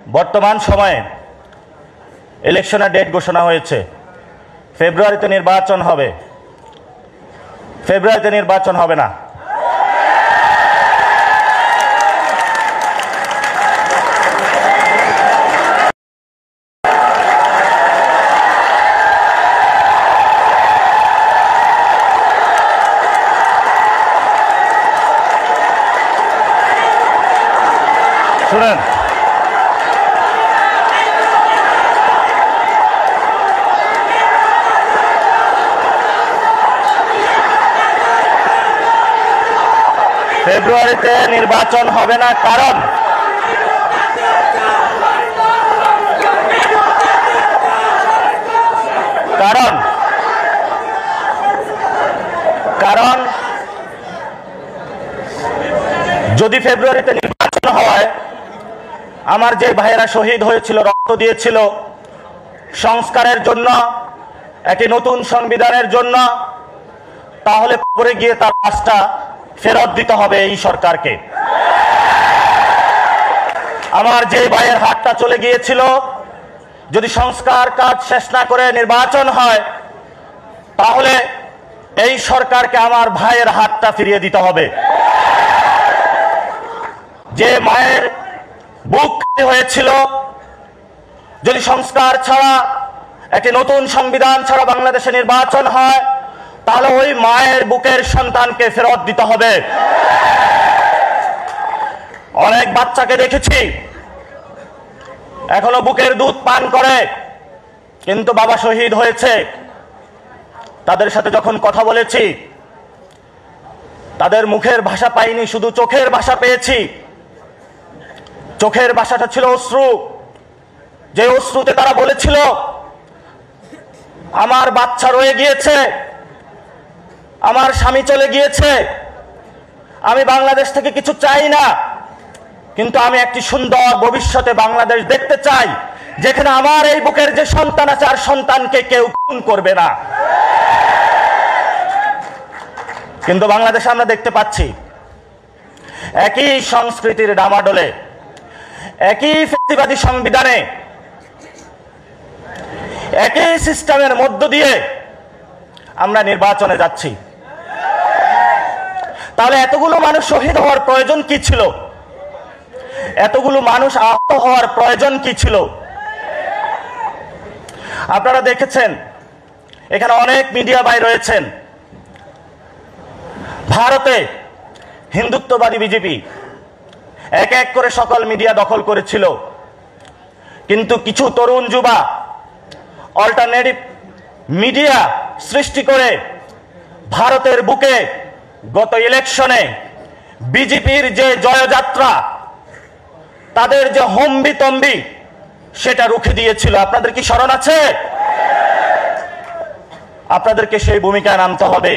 বর্তমান সময়ে ইলেকশনের ডেট ঘোষণা হয়েছে। ফেব্রুয়ারিতে নির্বাচন হবে। ফেব্রুয়ারিতে নির্বাচন হবে না। শুনেন, ফেব্রুয়ারিতে নির্বাচন হবে না, কারণ যদি ফেব্রুয়ারিতে নির্বাচন হয়, আমার যে ভাইয়েরা শহীদ হয়েছিল, রক্ত দিয়েছিল সংস্কারের জন্য, একটি নতুন সংবিধানের জন্য, তাহলে পরে গিয়ে তার কাজটা ফেরত দিতে হবে এই সরকারকে। আমার যে ভাইয়ের হাতটা চলে গিয়েছিল, যদি সংস্কার কাজ শেষ না করে নির্বাচন হয়, তাহলে এই সরকারকে আমার ভাইয়ের হাতটা ফিরিয়ে দিতে হবে। যে মায়ের বুক হয়েছিল, যদি সংস্কার ছাড়া, একটি নতুন সংবিধান ছাড়া বাংলাদেশে নির্বাচন হয়, তাহলে ওই মায়ের বুকের সন্তানকে ফেরত দিতে হবে। অনেক বাচ্চাকে দেখেছি এখনো বুকের দুধ পান করে, কিন্তু বাবা শহীদ হয়েছে। তাদের সাথে যখন কথা বলেছি, তাদের মুখের ভাষা পাইনি, শুধু চোখের ভাষা পেয়েছি। চোখের ভাষাটা ছিল অশ্রু। যে অশ্রুতে তারা বলেছিল, আমার বাচ্চা রয়ে গিয়েছে, আমার স্বামী চলে গিয়েছে, আমি বাংলাদেশ থেকে কিছু চাই না, কিন্তু আমি একটি সুন্দর ভবিষ্যতে বাংলাদেশ দেখতে চাই, যেখানে আমার এই বুকের যে সন্তান আছে, আর সন্তানকে কেউ খুন করবে না। কিন্তু বাংলাদেশে আমরা দেখতে পাচ্ছি একই সংস্কৃতির ডামাডোলে, একই ফ্যাসিবাদী সংবিধানে, একই সিস্টেমের মধ্য দিয়ে আমরা নির্বাচনে যাচ্ছি। তাহলে এতগুলো মানুষ শহীদ হওয়ার প্রয়োজন কি ছিল? এতগুলো মানুষ আহত হওয়ার প্রয়োজন কি ছিল? আপনারা দেখেছেন, এখানে অনেক মিডিয়া ভাই রয়েছেন। ভারতে হিন্দুত্ববাদী বিজেপি এক এক করে সকল মিডিয়া দখল করেছিল, কিন্তু কিছু তরুণ যুবা অল্টারনেটিভ মিডিয়া সৃষ্টি করে ভারতের বুকে গত ইলেকশনে বিজেপির যে জয়যাত্রা, তাদের যে হম্বিতম্বি, সেটা রুখে দিয়েছিল। আপনাদের কি স্মরণ আছে? আপনাদেরকে সেই ভূমিকায় নামতে হবে।